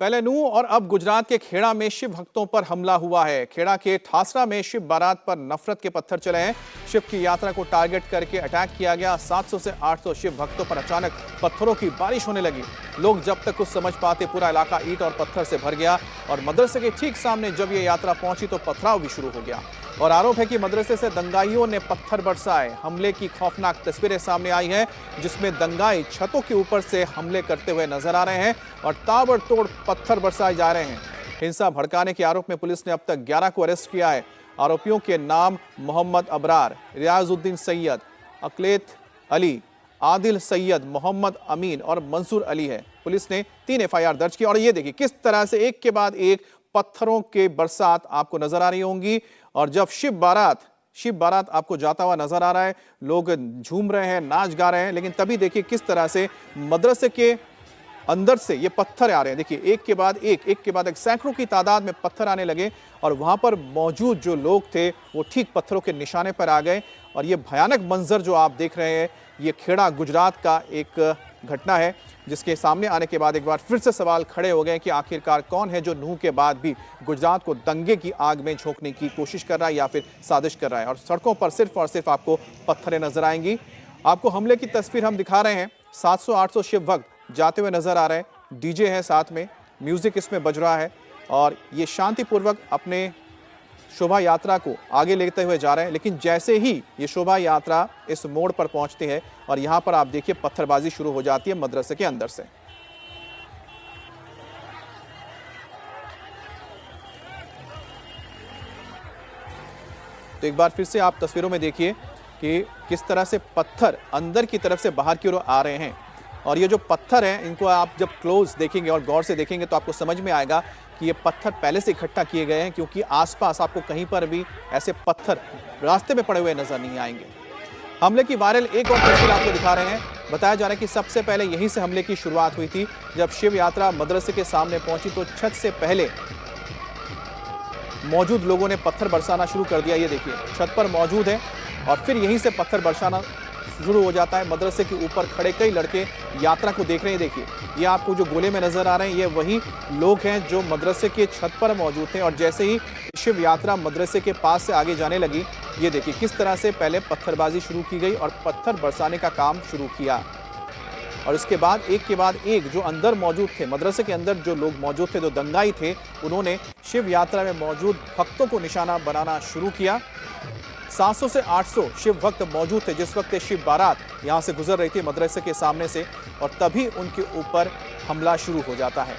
पहले नूह और अब गुजरात के खेड़ा में शिव भक्तों पर हमला हुआ है। खेड़ा के ठासरा में शिव बारात पर नफरत के पत्थर चले हैं। शिव की यात्रा को टारगेट करके अटैक किया गया। 700 से 800 शिव भक्तों पर अचानक पत्थरों की बारिश होने लगी। लोग जब तक कुछ समझ पाते पूरा इलाका ईंट और पत्थर से भर गया और मदरसे के ठीक सामने जब ये यात्रा पहुंची तो पथराव भी शुरू हो गया। और आरोप है कि मदरसे से दंगाइयों ने पत्थर बरसाए। हमले की खौफनाक तस्वीरें सामने आई हैं जिसमें दंगाई छतों के ऊपर से हमले करते हुए नजर आ रहे हैं और ताबड़तोड़ पत्थर बरसाए जा रहे हैं। हिंसा भड़काने के आरोप में पुलिस ने अब तक 11 को अरेस्ट किया है। आरोपियों के नाम मोहम्मद अबरार, रियाजुद्दीन सैयद, अकलेत अली, आदिल सैयद, मोहम्मद अमीन और मंसूर अली है। पुलिस ने 3 एफआईआर दर्ज की। और ये देखिए किस तरह से एक के बाद एक पत्थरों के बरसात आपको नजर आ रही होंगी। और जब शिव बारात आपको जाता हुआ नजर आ रहा है, लोग झूम रहे हैं, नाच गा रहे हैं, लेकिन तभी देखिए किस तरह से मदरसे के अंदर से ये पत्थर आ रहे हैं। देखिए एक के बाद एक सैकड़ों की तादाद में पत्थर आने लगे और वहां पर मौजूद जो लोग थे वो ठीक पत्थरों के निशाने पर आ गए। और ये भयानक मंजर जो आप देख रहे हैं ये खेड़ा गुजरात का एक घटना है जिसके सामने आने के बाद एक बार फिर से सवाल खड़े हो गए कि आखिरकार कौन है जो नूह के बाद भी गुजरात को दंगे की आग में झोंकने की कोशिश कर रहा है या फिर साजिश कर रहा है। और सड़कों पर सिर्फ और सिर्फ आपको पत्थरें नजर आएंगी। आपको हमले की तस्वीर हम दिखा रहे हैं। 700-800 शिव भक्त जाते हुए नजर आ रहे हैं। डीजे है साथ में, म्यूजिक इसमें बज रहा है और ये शांतिपूर्वक अपने शोभा यात्रा को आगे लेते हुए जा रहे हैं। लेकिन जैसे ही ये शोभा यात्रा इस मोड़ पर पहुंचती है और यहां पर आप देखिए पत्थरबाजी शुरू हो जाती है मदरसे के अंदर से। तो एक बार फिर से आप तस्वीरों में देखिए कि किस तरह से पत्थर अंदर की तरफ से बाहर की ओर आ रहे हैं। और ये जो पत्थर हैं इनको आप जब क्लोज देखेंगे और गौर से देखेंगे तो आपको समझ में आएगा कि ये पत्थर पहले से इकट्ठा किए गए हैं, क्योंकि आसपास आपको कहीं पर भी ऐसे पत्थर रास्ते में पड़े हुए नजर नहीं आएंगे। हमले की वायरल एक और तस्वीर आपको दिखा रहे हैं। बताया जा रहा है कि सबसे पहले यहीं से हमले की शुरुआत हुई थी। जब शिव यात्रा मदरसे के सामने पहुंची तो छत से पहले मौजूद लोगों ने पत्थर बरसाना शुरू कर दिया। ये देखिए छत पर मौजूद है और फिर यहीं से पत्थर बरसाना शुरू हो जाता है। मदरसे के ऊपर खड़े कई लड़के यात्रा को देख रहे हैं। देखिए ये आपको जो गोले में नजर आ रहे हैं ये वही लोग हैं जो मदरसे के छत पर मौजूद थे। और जैसे ही शिव यात्रा मदरसे के पास से आगे जाने लगी, ये देखिए किस तरह से पहले पत्थरबाजी शुरू की गई और पत्थर बरसाने का काम शुरू किया। और इसके बाद एक जो अंदर मौजूद थे, मदरसे के अंदर जो लोग मौजूद थे, जो दंगाई थे, उन्होंने शिव यात्रा में मौजूद भक्तों को निशाना बनाना शुरू किया। 700 से 800 शिव भक्त मौजूद थे जिस वक्त शिव बारात यहां से गुजर रही थी मदरसे के सामने से, और तभी उनके ऊपर हमला शुरू हो जाता है।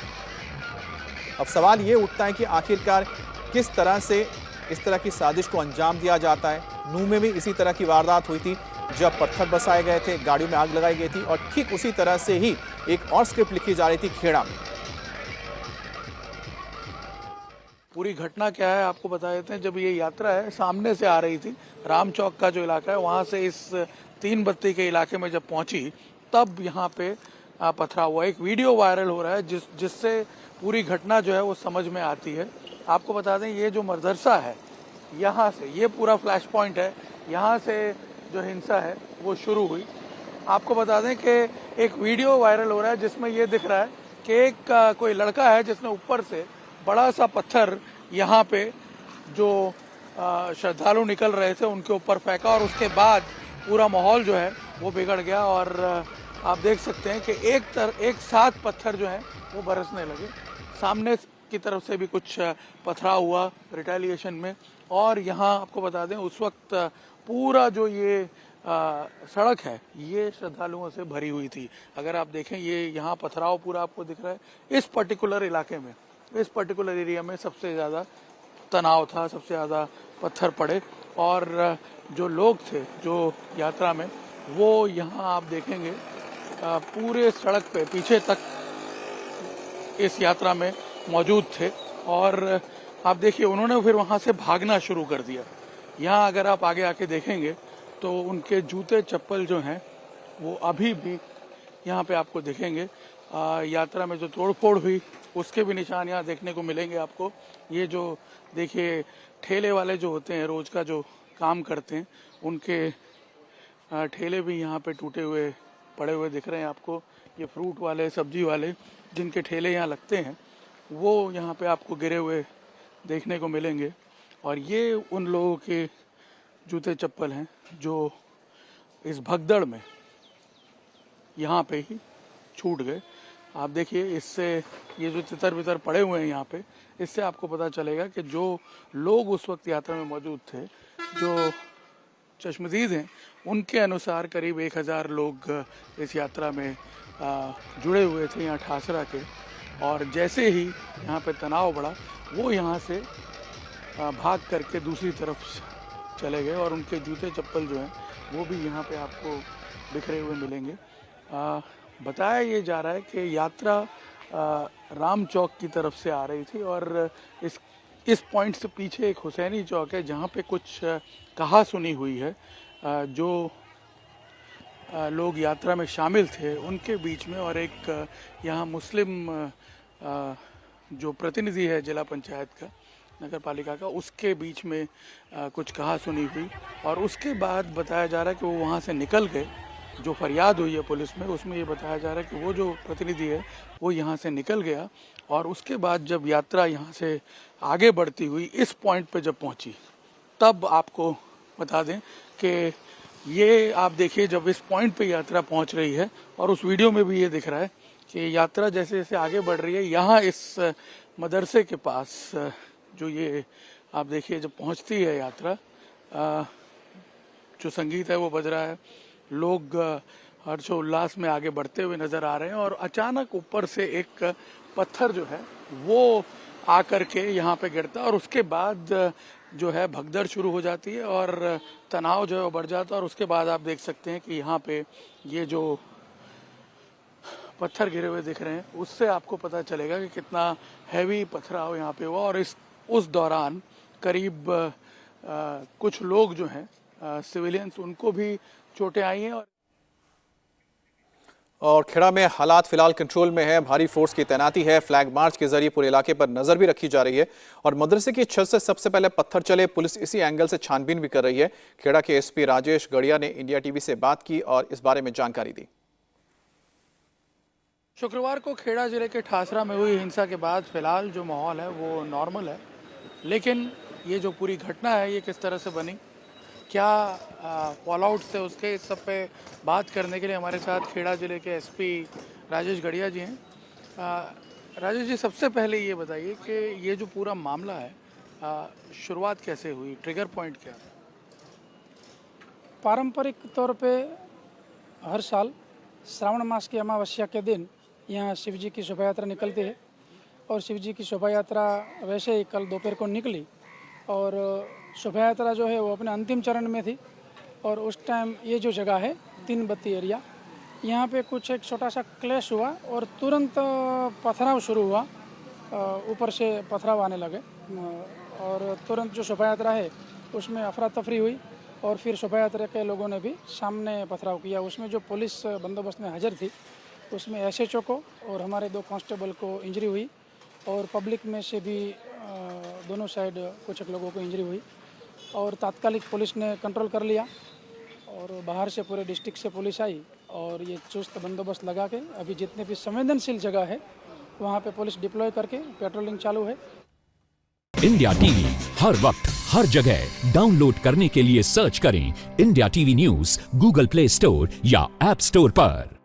अब सवाल ये उठता है कि आखिरकार किस तरह से इस तरह की साजिश को अंजाम दिया जाता है। नूह में भी इसी तरह की वारदात हुई थी जब पत्थर बरसाए गए थे, गाड़ियों में आग लगाई गई थी, और ठीक उसी तरह से ही एक और स्क्रिप्ट लिखी जा रही थी खेड़ा में। पूरी घटना क्या है आपको बता देते हैं। जब ये यात्रा है सामने से आ रही थी, राम चौक का जो इलाका है वहां से इस 3 बत्ती के इलाके में जब पहुंची तब यहाँ पे पथराव हुआ। एक वीडियो वायरल हो रहा है जिससे पूरी घटना जो है वो समझ में आती है। आपको बता दें ये जो मदरसा है यहाँ से ये पूरा फ्लैश पॉइंट है, यहाँ से जो हिंसा है वो शुरू हुई। आपको बता दें कि एक वीडियो वायरल हो रहा है जिसमें ये दिख रहा है कि एक कोई लड़का है जिसने ऊपर से बड़ा सा पत्थर यहाँ पे जो श्रद्धालु निकल रहे थे उनके ऊपर फेंका और उसके बाद पूरा माहौल जो है वो बिगड़ गया। और आप देख सकते हैं कि एक साथ पत्थर जो है वो बरसने लगे। सामने की तरफ से भी कुछ पथराव हुआ रिटेलिएशन में। और यहाँ आपको बता दें उस वक्त पूरा जो ये सड़क है ये श्रद्धालुओं से भरी हुई थी। अगर आप देखें ये यहाँ पथराव पूरा आपको दिख रहा है। इस पर्टिकुलर इलाके में, इस पर्टिकुलर एरिया में सबसे ज़्यादा तनाव था, सबसे ज़्यादा पत्थर पड़े। और जो लोग थे जो यात्रा में वो यहाँ आप देखेंगे पूरे सड़क पे पीछे तक इस यात्रा में मौजूद थे। और आप देखिए उन्होंने फिर वहाँ से भागना शुरू कर दिया। यहाँ अगर आप आगे आके देखेंगे तो उनके जूते चप्पल जो हैं वो अभी भी यहाँ पे आपको दिखेंगे। यात्रा में जो तोड़फोड़ हुई उसके भी निशान यहाँ देखने को मिलेंगे आपको। ये जो देखिए ठेले वाले जो होते हैं रोज का जो काम करते हैं उनके ठेले भी यहाँ पे टूटे हुए पड़े हुए दिख रहे हैं आपको। ये फ्रूट वाले, सब्जी वाले जिनके ठेले यहाँ लगते हैं वो यहाँ पे आपको गिरे हुए देखने को मिलेंगे। और ये उन लोगों के जूते चप्पल हैं जो इस भगदड़ में यहाँ पे ही छूट गए। आप देखिए, इससे ये जो तितर बितर पड़े हुए हैं यहाँ पे, इससे आपको पता चलेगा कि जो लोग उस वक्त यात्रा में मौजूद थे, जो चश्मदीद हैं, उनके अनुसार करीब 1000 लोग इस यात्रा में जुड़े हुए थे यहाँ ठासरा के। और जैसे ही यहाँ पे तनाव बढ़ा, वो यहाँ से भाग करके दूसरी तरफ चले गए और उनके जूते चप्पल जो हैं वो भी यहाँ पे आपको बिखरे हुए मिलेंगे। बताया ये जा रहा है कि यात्रा राम चौक की तरफ से आ रही थी और इस पॉइंट से पीछे एक हुसैनी चौक है जहाँ पे कुछ कहा सुनी हुई है। जो लोग यात्रा में शामिल थे उनके बीच में और एक यहाँ मुस्लिम जो प्रतिनिधि है जिला पंचायत का, नगर पालिका का, उसके बीच में कुछ कहा सुनी हुई। और उसके बाद बताया जा रहा है कि वो वहाँ से निकल गए। जो फरियाद हुई है पुलिस में, उसमें ये बताया जा रहा है कि वो जो प्रतिनिधि है वो यहाँ से निकल गया। और उसके बाद जब यात्रा यहाँ से आगे बढ़ती हुई इस पॉइंट पे जब पहुँची, तब आपको बता दें कि ये आप देखिए, जब इस पॉइंट पे यात्रा पहुँच रही है और उस वीडियो में भी ये दिख रहा है कि यात्रा जैसे जैसे आगे बढ़ रही है, यहाँ इस मदरसे के पास जो ये आप देखिए जब पहुँचती है यात्रा, जो संगीत है वो बज रहा है, लोग हर्षोल्लास में आगे बढ़ते हुए नजर आ रहे हैं। और अचानक ऊपर से एक पत्थर जो है वो आकर के यहाँ पे गिरता है और उसके बाद जो है भगदड़ शुरू हो जाती है और तनाव जो है वो बढ़ जाता है। और उसके बाद आप देख सकते हैं कि यहाँ पे ये जो पत्थर गिरे हुए दिख रहे हैं, उससे आपको पता चलेगा कि कितना हैवी पथराव यहाँ पे हुआ। और उस दौरान करीब कुछ लोग जो हैं सिविलियंस, उनको भी चोटें आई हैं। और खेड़ा में हालात फिलहाल कंट्रोल में है, भारी फोर्स की तैनाती है, फ्लैग मार्च के जरिए पूरे इलाके पर नजर भी रखी जा रही है। और मदरसे की छत से सबसे पहले पत्थर चले, पुलिस इसी एंगल से छानबीन भी कर रही है। खेड़ा के एसपी राजेश गढ़िया ने इंडिया टीवी से बात की और इस बारे में जानकारी दी। शुक्रवार को खेड़ा जिले के ठासरा में हुई हिंसा के बाद फिलहाल जो माहौल है वो नॉर्मल है, लेकिन ये जो पूरी घटना है ये किस तरह से बनी, क्या फॉल आउट से, उसके इस सब पे बात करने के लिए हमारे साथ खेड़ा जिले के एसपी राजेश गढ़िया जी हैं। राजेश जी, सबसे पहले ये बताइए कि ये जो पूरा मामला है, शुरुआत कैसे हुई, ट्रिगर पॉइंट क्या है? पारंपरिक तौर पे हर साल श्रावण मास की अमावस्या के दिन यहाँ शिव जी की शोभा यात्रा निकलती है और शिव जी की शोभा यात्रा वैसे ही कल दोपहर को निकली और शोभा यात्रा जो है वो अपने अंतिम चरण में थी। और उस टाइम ये जो जगह है 3 बत्ती एरिया, यहाँ पे कुछ एक छोटा सा क्लैश हुआ और तुरंत पथराव शुरू हुआ, ऊपर से पथराव आने लगे और तुरंत जो शोभा यात्रा है उसमें अफरा तफरी हुई और फिर शोभा यात्रा के लोगों ने भी सामने पथराव किया। उसमें जो पुलिस बंदोबस्त में हाजिर थी उसमें एसएचओ को और हमारे 2 कांस्टेबल को इंजरी हुई और पब्लिक में से भी दोनों साइड कुछ लोगों को इंजरी हुई और तात्कालिक पुलिस ने कंट्रोल कर लिया और बाहर से पूरे डिस्ट्रिक्ट से पुलिस आई और ये चुस्त बंदोबस्त लगा के अभी जितने भी संवेदनशील जगह है वहाँ पे पुलिस डिप्लॉय करके पेट्रोलिंग चालू है। इंडिया टीवी हर वक्त हर जगह डाउनलोड करने के लिए सर्च करें India TV news Google play store या ऐप स्टोर पर।